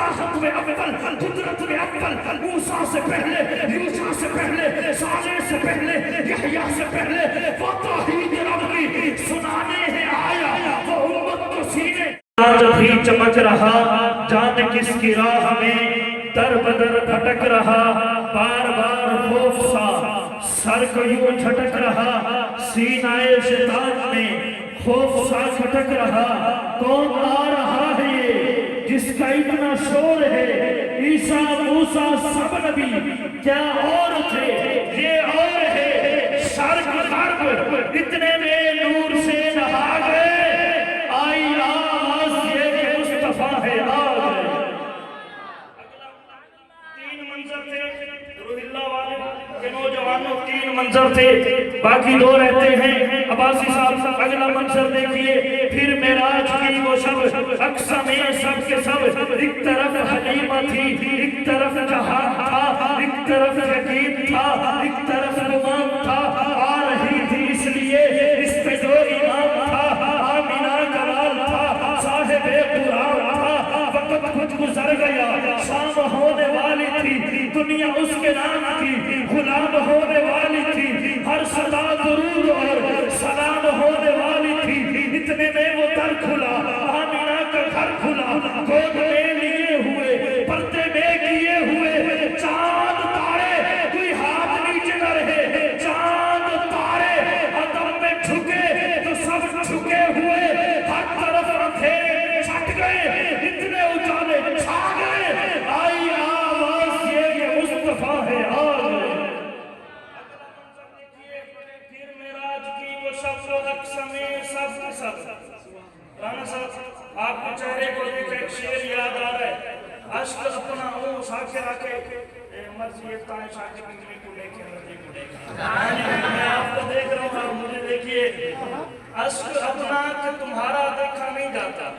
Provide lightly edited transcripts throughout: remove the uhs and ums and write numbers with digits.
چاہت میں اول، قدرت میں اول، موسیٰ سے پہلے، یوشع سے پہلے، صالح سے پہلے، یحییٰ سے پہلے، وہ توحید رب کی سنانے ہے آیا، وہ امت کو سینے آج بھی چمک رہا، جان کس کی راہ میں در بدر بھٹک رہا، بار بار خوف سا سر کو یوں جھٹک رہا، سینہ شیطان میں خوف سا کھٹک رہا، کون آ رہا ہے یہ جس کا اتنا شور ہے؟ عیسیٰ موسیٰ سب نبی کیا اور تھے؟ یہ اور ہے شرق غرب اتنے میں نور سے نہا گئے، آئی آواز یہ کہ مصطفیٰ ہے آ گئے۔ تین منظر تھے روح اللہ والے کے نوجوانوں، تین منظر تھے، باقی دو رہتے ہیں۔ عباسی صاحب اگلا منظر دیکھئے، پھر معراج کی وہ شب، اقصی میں سب کے سب، ایک طرف حلیمہ تھی، ایک طرف جہان تھا، ایک طرف یقین تھا، ایک طرف گمان تھا، آ رہی تھی اس لیے اس پہ جو ایمان تھا، آمینہ کمال تھا، صاحب قرآن تھا، وقت کچھ گزر گیا، شام ہونے والی تھی، دنیا اس کے نام کی غلام ہونے والی تھی، ہر صدا درود اور سلام ہونے والی تھی، اتنے میں وہ در کھلا، آمینہ کا گھر کھلا، گود میں لیے ہوئے، پردے میں کیے ہوئے، چاند تارے کوئی ہاتھ نیچے نہ رہے، چاند تارے عدم میں جھکے تو سب جھکے ہوئے، ہر طرف اندھیرے چھٹ گئے، اتنے اجالے چھا گئے، آئی آواز یہ کہ مصطفیٰ ہے آ گئے۔ پھر معراج کی وہ شب و اقصی میں سب کے سب۔ رانا صاحب آپ کے چہرے کو دیکھ ایک شعر یاد آ رہا ہے، عشق اپنا ہوں شاکر آکے مرضی افتائیں شاکر نگری کو لے کے مرضی کو لے کے میں آپ کو دیکھ رہا ہوں اور مجھے دیکھئے عشق اپنا کہ تمہارا دیکھا نہیں جاتا،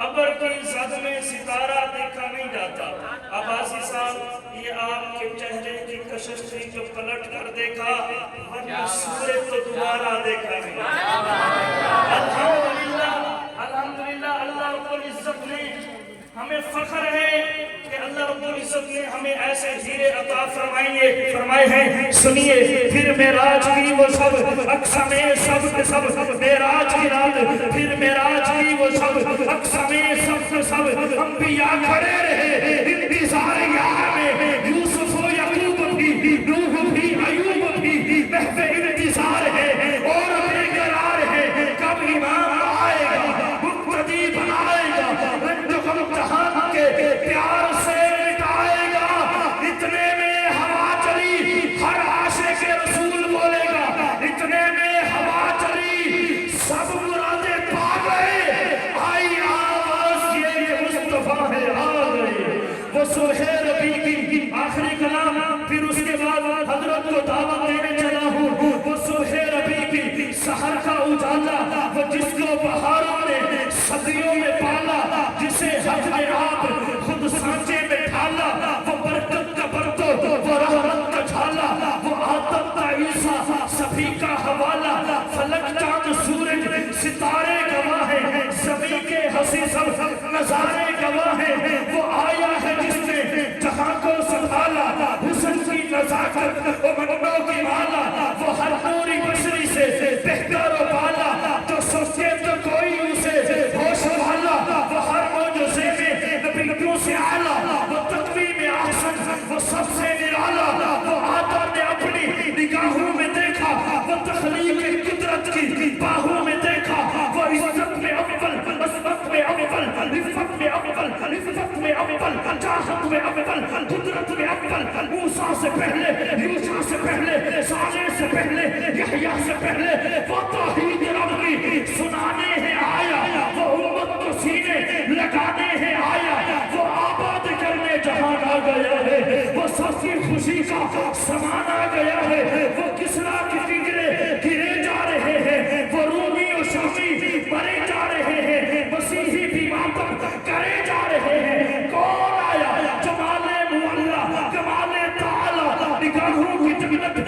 ابر کی زد میں ستارہ دیکھا نہیں جاتا۔ عباسی صاحب یہ آپ کے چہرے کی کشش تھی جو پلٹ کر دیکھا، ورنہ سورج تو دوبارہ دیکھا نہیں۔ الحمدللہ اللہ رب العزت نے ہمیں فخر ہے کہ اللہ رب العزت نے ہمیں ایسے ہیرے عطا فرمائے ہیں۔ سنیے پھر معراج کی وہ شب، اقصی میں سب کے سب، معراج کی رات، پھر معراج کی وہ شب، اقصی میں سب کے سب، انبیاء کھڑے رہے انتظار یار میں، یوسف و یعقوب بھی، نوح بھی، ایوب بھی، محو انتظار ہے اور بے قرار ہے، کب امام آئے گا مقتدی بنائے گا، رنجم جہان کے پیار سے مٹائے گا، اتنے میں ہوا چلی ہر عاشق رسول بولے گا، اتنے میں ہوا چلی سب مرادیں پا گئے، آئی آواز یہ مصطفیٰ ہے آ گئے۔ وہ صبح ربیع کی آخری کلام، پھر اس کے بعد حضرت کو دعوت دینے چلا ہوں، وہ صبح ربیع کی سحر کا اجالا، وہ جس کو بہاروں نے صدیوں میں پالا، جسے حج میں آپ خود سانچے میں ڈھالا، وہ برکت کا برتو، وہ رحمت کا جھالا، وہ آدم کا عیسیٰ، سبھی کا حوالہ، فلک چاند سورج ستارے گواہ ہیں، زمین کے ہنسی سب نظارے گواہ ہیں، وہ آیا ہے جس نے جہاں کو سنبھالا، حسن کی نزاکت و منوں کی مالا، وہ ہر پوری بشری سے بہتر و بالا، جو سوچے تو کوئی اسے ہوش والا، وہ ہر معجزے میں نبیوں سے اعلیٰ، وہ تقویم احسن وہ سب سے نرالا، وہ آدم نے اپنی نگاہوں میں دیکھا، وہ تخلیق قدرت کی باہوں میں دیکھا، وہ عزت میں اول، عظمت میں اول، عفت میں اول، عفت میں اول، جاہت میں اول، قدرت میں اول، موسیٰ سے پہلے، یوشع سے پہلے، صالح سے پہلے، یحییٰ سے پہلے، وہ توحید رب کی سنانے ہے آیا، وہ امت کو سینے لگانے ہے آیا، وہ آباد کرنے جہان آ گیا ہے، وہ سب کی خوشی کا سامان آ گیا ہے، وہ کسریٰ کی فکرے گرے جا رہے ہیں، وہ رومی و شامی مرے جا رہے ہیں، مسیحی بھی ماتم کرے جا رہے ہیں، کون آیا جمال معلیٰ کمال تعالی، نگاہوں کی جنت